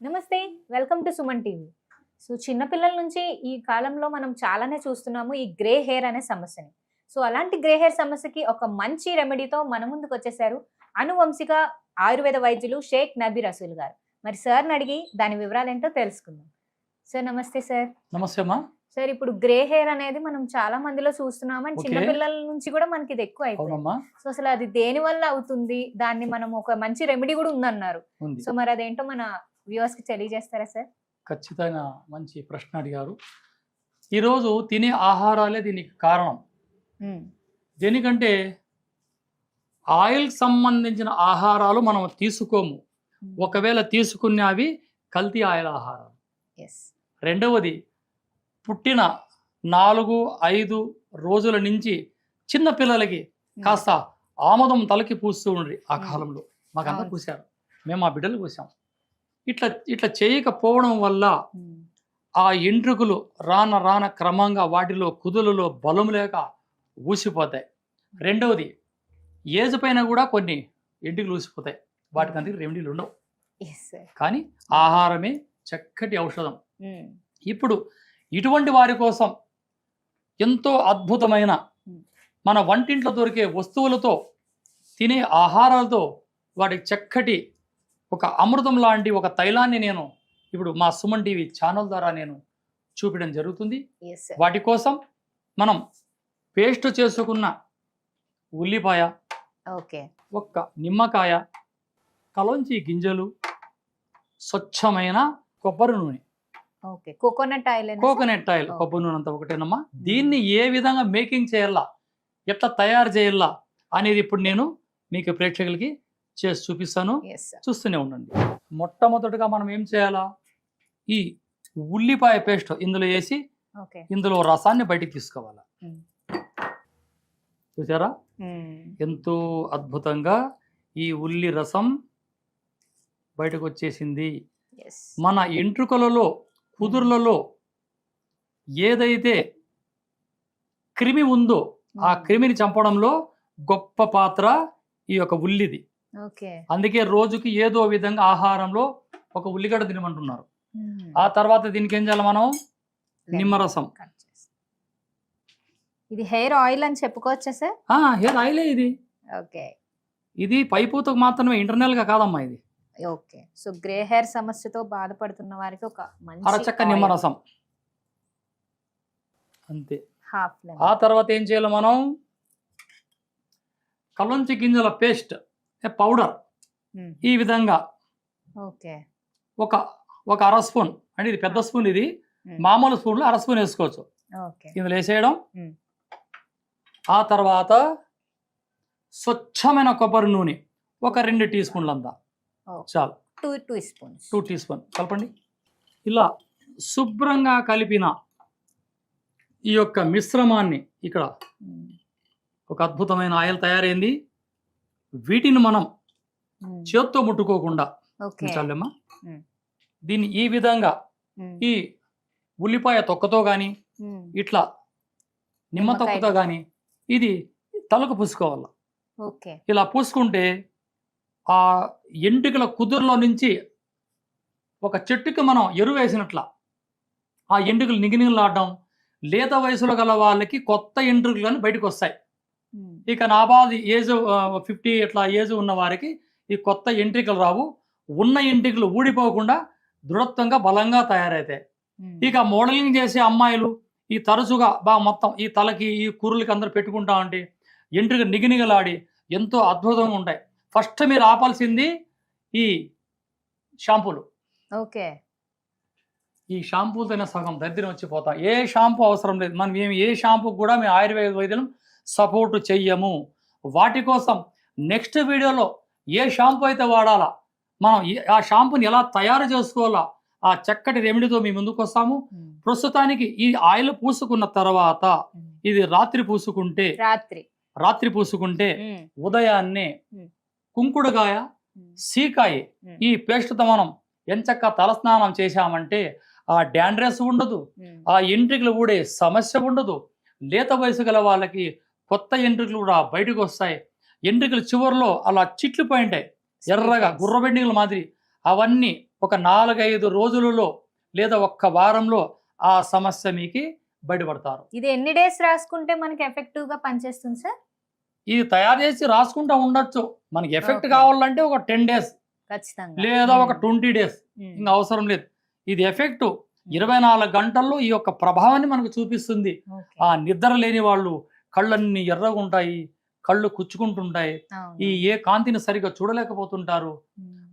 నమస్తే. Welcome to Suman TV. So చిన్న పిల్లల నుంచి ఈ కాలంలో మనం చాలానే చూస్తున్నాము ఈ గ్రే హెయిర్ అనే సమస్యని. సో అలాంటి గ్రే హెయిర్ సమస్యకి ఒక మంచి రెమెడీతో మన ముందుకు వచ్చేసారు అనువంశిక ఆయుర్వేద వైద్యులు షేక్ నబీ రసూల్ గారు. మరి సార్ని అడిగి దాని వివరాలు ఏంటో తెలుసుకుందాం. సార్ నమస్తే సార్. నమస్తే అమ్మా. సార్ ఇప్పుడు గ్రే హెయిర్ అనేది మనం చాలా మందిలో చూస్తున్నాము అండ్ చిన్న పిల్లల నుంచి కూడా మనకి ఇది ఎక్కువ అయిపోయింది. అవునమ్మా. సో అసలు అది దేని వల్ల అవుతుంది, దాన్ని మనం ఒక మంచి రెమెడీ కూడా ఉందన్నారు. ఉంది. సో మరి అదేంటో మన వ్యూవర్స్ కి తెలియజేస్తారా సార్? ఖచ్చితంగా మంచి ప్రశ్న అడిగారు. ఈరోజు తినే ఆహారాలే దీనికి కారణం. దేనికంటే ఆయిల్ సంబంధించిన ఆహారాలు మనం తీసుకోము. ఒకవేళ తీసుకున్నవి కల్తీ ఆయిల్ ఆహారం. రెండవది పుట్టిన 4-5 రోజుల నుంచి చిన్న పిల్లలకి కాస్త ఆముదం తలకి పూస్తూ ఉండ్రి. ఆ కాలంలో మాకంతా పూసారు, మేము మా బిడ్డలు పూసాం. ఇట్లా చేయకపోవడం వల్ల ఆ ఎంట్రుకలు రాన క్రమంగా వాటిలో కుదులలో బలం లేక ఊసిపోతాయి. రెండవది ఏజ్ పైన కూడా కొన్ని ఎంట్రుకలు ఊసిపోతాయి. వాటికి అందుకు రెమెడీలు ఉండవు, కానీ ఆహారమే చక్కటి ఔషధం. ఇప్పుడు ఇటువంటి వారి కోసం ఎంతో అద్భుతమైన మన వంటింట్లో దొరికే వస్తువులతో తినే ఆహారాలతో వాటికి చక్కటి ఒక అమృతం లాంటి ఒక తైలాన్ని నేను ఇప్పుడు మా సుమన్ టీవీ ఛానల్ ద్వారా నేను చూపించడం జరుగుతుంది. వాటి కోసం మనం పేస్ట్ చేసుకున్న ఉల్లిపాయ, ఒక్క నిమ్మకాయ, కలోంచి గింజలు, స్వచ్ఛమైన కొబ్బరి నూనె, కోకోనట్ ఆయిల్, కొబ్బరి నూనె అంతా ఒకటేనమ్మా. దీన్ని ఏ విధంగా మేకింగ్ చేయాలా, ఎట్లా తయారు చేయాలా అనేది ఇప్పుడు నేను మీకు ప్రేక్షకులకి చేసి చూపిస్తాను, చూస్తూనే ఉండండి. మొట్టమొదటిగా మనం ఏం చేయాలా, ఈ ఉల్లిపాయ పేస్ట్ ఇందులో వేసి ఇందులో రసాన్ని బయటికి తీసుకోవాలా. చూసారా ఎంతో అద్భుతంగా ఈ ఉల్లి రసం బయటకు వచ్చేసింది. మన ఎంట్రుకలలో కుదుర్లలో ఏదైతే క్రిమి ఉందో ఆ క్రిమిని చంపడంలో గొప్ప పాత్ర ఈ యొక్క ఉల్లిది. అందుకే రోజుకి ఏదో విధంగా ఆహారంలో ఒక ఉల్లిగడ్డ తినమంటున్నారు. ఆ తర్వాత దీనికి ఏం చేయాలి మనం, నిమ్మరసం. ఇది హెయిర్ ఆయిల్ అని చెప్పుకోవచ్చా సార్? హెయిర్ ఆయిలే ఇది. ఇది పైపూతకు మాత్రమే, ఇంటర్నల్ గా కాదమ్మా ఇది. సో గ్రే హెయిర్ సమస్యతో బాధపడుతున్న వారికి ఒక మంచి అరచక్క నిమ్మరసం అంతే. ఆ తర్వాత ఏం చేయాలి మనం, కలోంచి గింజల పేస్ట్ పౌడర్ ఈ విధంగా ఒక అర స్పూన్, అంటే ఇది పెద్ద స్పూన్, ఇది మామూలు స్పూన్లో అర స్పూన్ వేసుకోవచ్చు. ఇందులో వేసేయడం. ఆ తర్వాత స్వచ్ఛమైన కొబ్బరి నూనె ఒక 2 టీ స్పూన్లు అంతా చాలు. 2 టీ స్పూన్ కలపండి. ఇలా శుభ్రంగా కలిపిన ఈ యొక్క మిశ్రమాన్ని ఇక్కడ ఒక అద్భుతమైన ఆయిల్ తయారైంది. వీటిని మనం చేత్తో ముట్టుకోకుండా చాలమ్మా. దీన్ని ఈ విధంగా ఈ ఉల్లిపాయ తొక్కతో కానీ ఇట్లా నిమ్మ తొక్కతో కానీ ఇది తలకు పూసుకోవాలి. ఇలా పూసుకుంటే ఆ ఎంట్రుకల కుదురులో నుంచి ఒక చెట్టుకి మనం ఎరువు వేసినట్ల ఆ ఎంట్రుకలు నిగినిగలాడడం, లేత వయసులో గల వాళ్ళకి కొత్త ఎంట్రుకలు కానీ బయటకు వస్తాయి. ఇక నాబాది ఏజ్ 50 ఇట్లా ఏజ్ ఉన్న వారికి ఈ కొత్త ఎంట్రుకలు రావు. ఉన్న ఎంట్రుకలు ఊడిపోకుండా దృఢత్వంగా బలంగా తయారైతాయి. ఇక మోడలింగ్ చేసే అమ్మాయిలు ఈ తరచుగా బాగా మొత్తం ఈ తలకి ఈ కుర్రలకి అందరూ పెట్టుకుంటా ఉంటే ఎంట్రుక నిగినిగలాడి ఎంతో అద్భుతంగా ఉంటాయి. ఫస్ట్ మీరు ఆపాల్సింది ఈ షాంపూలు. ఈ షాంపూలతోనే సగం దరిద్రం వచ్చిపోతాం. ఏ షాంపూ అవసరం లేదు. మనం ఏ షాంపూ కూడా మేము ఆయుర్వేద వైద్యులం సపోర్ట్ చెయ్యము. వాటి కోసం నెక్స్ట్ వీడియోలో ఏ షాంపూ అయితే వాడాలా, మనం ఆ షాంపూని ఎలా తయారు చేసుకోవాలా, ఆ చక్కటి రెమెడీతో మీ ముందుకు వస్తాము. ప్రస్తుతానికి ఈ ఆయిల్ పూసుకున్న తర్వాత ఇది రాత్రి పూసుకుంటే ఉదయాన్నే కుంకుడుగాయ, సీకాయ ఈ పేస్ట్తో మనం ఎంచక్క తలస్నానం చేశామంటే ఆ డాండ్రస్ ఉండదు, ఆ ఎంట్రుకలు ఊడే సమస్య ఉండదు. లేత వయసు గల వాళ్ళకి కొత్త ఎంట్రుకలు కూడా బయటకు వస్తాయి. ఎంట్రుకలు చివరిలో అలా చిట్లు పోయింటాయి ఎర్రగా గుర్రబెండిగల మాదిరి, అవన్నీ ఒక 4-5 రోజులలో లేదా ఒక్క వారంలో ఆ సమస్య మీకు బయటపడతారు. ఇది ఎన్ని డేస్ రాసుకుంటే మనకి ఎఫెక్టివ్ గా పనిచేస్తుంది సార్? ఇది తయారు చేసి రాసుకుంటా ఉండొచ్చు. మనకి ఎఫెక్ట్ Okay. కావాలంటే ఒక 10 డేస్ ఖచ్చితంగా. లేదా ఒక 20 డేస్, ఇంకా అవసరం లేదు. ఇది ఎఫెక్ట్ 24 గంటల్లో ఈ యొక్క ప్రభావాన్ని మనకు చూపిస్తుంది. ఆ నిద్ర లేని వాళ్ళు కళ్ళన్నీ ఎర్రగా ఉంటాయి, కళ్ళు కుచ్చుకుంటుంటాయి, ఏ కాంతిని సరిగా చూడలేకపోతుంటారు.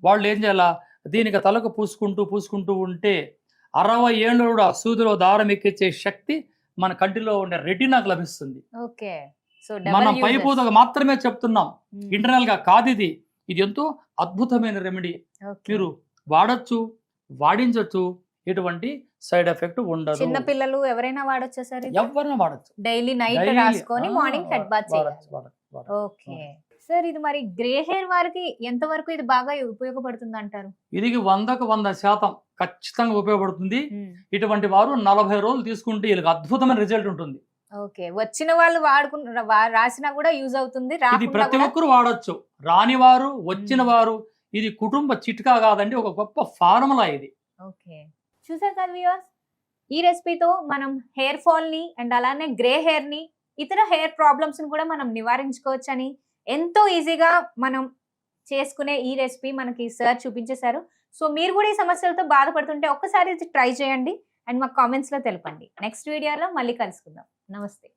వాళ్ళు ఏం చేయాలా, దీనికి తలకు పూసుకుంటూ ఉంటే 60 ఏళ్ళు కూడా సూదిలో దారం ఎక్కించే శక్తి మన కంటిలో ఉండే రెటీనాకు లభిస్తుంది. ఓకే. సో మనం పైపూతగా మాత్రమే చెప్తున్నాం, ఇంటర్నల్ గా కాదు. ఇది ఎంతో అద్భుతమైన రెమెడీ. మీరు వాడచ్చు, వాడించవచ్చు, ఎటువంటి సైడ్ ఎఫెక్ట్ ఉండదు. చిన్న పిల్లలు ఎవరైనా వాడొచ్చా సార్? ఎవరైనా వాడచ్చు. డైలీ నైట్ రాసుకొని మార్నింగ్ హెడ్ బాత్ చేయాలి. ఓకే సార్, ఇది మరి గ్రే హెయిర్ వారికి ఎంత వరకు ఇది బాగా ఉపయోగపడుతుంది అంటారు? ఇది 100కు 100% ఖచ్చితంగా ఉపయోగపడుతుంది. ఇటువంటి వారు 40 రోజులు తీసుకుంటే వీళ్ళకి అద్భుతమైన రిజల్ట్ ఉంటుంది. ఓకే, వచ్చిన వాళ్ళు రాసినా కూడా యూజ్ అవుతుంది. ఇది ప్రతి ఒక్కరు వాడచ్చు, రాని వారు, వచ్చిన వారు. ఇది కుటుంబ చిట్కా కాదండి, ఒక గొప్ప ఫార్ములా ఇది. ఓకే, చూసారు కదా వ్యూవర్స్, ఈ రెసిపీతో మనం హెయిర్ ఫాల్ ని అండ్ అలానే గ్రే హెయిర్ ని, ఇతర హెయిర్ ప్రాబ్లమ్స్ ని కూడా మనం నివారించుకోవచ్చని ఎంతో ఈజీగా మనం చేసుకునే ఈ రెసిపీ మనకి సార్ చూపించేశారు. సో మీరు కూడా ఈ సమస్యలతో బాధపడుతుంటే ఒక్కసారి ట్రై చేయండి అండ్ మాకు కామెంట్స్ లో తెలపండి. నెక్స్ట్ వీడియోలో మళ్ళీ కలుసుకుందాం. నమస్తే.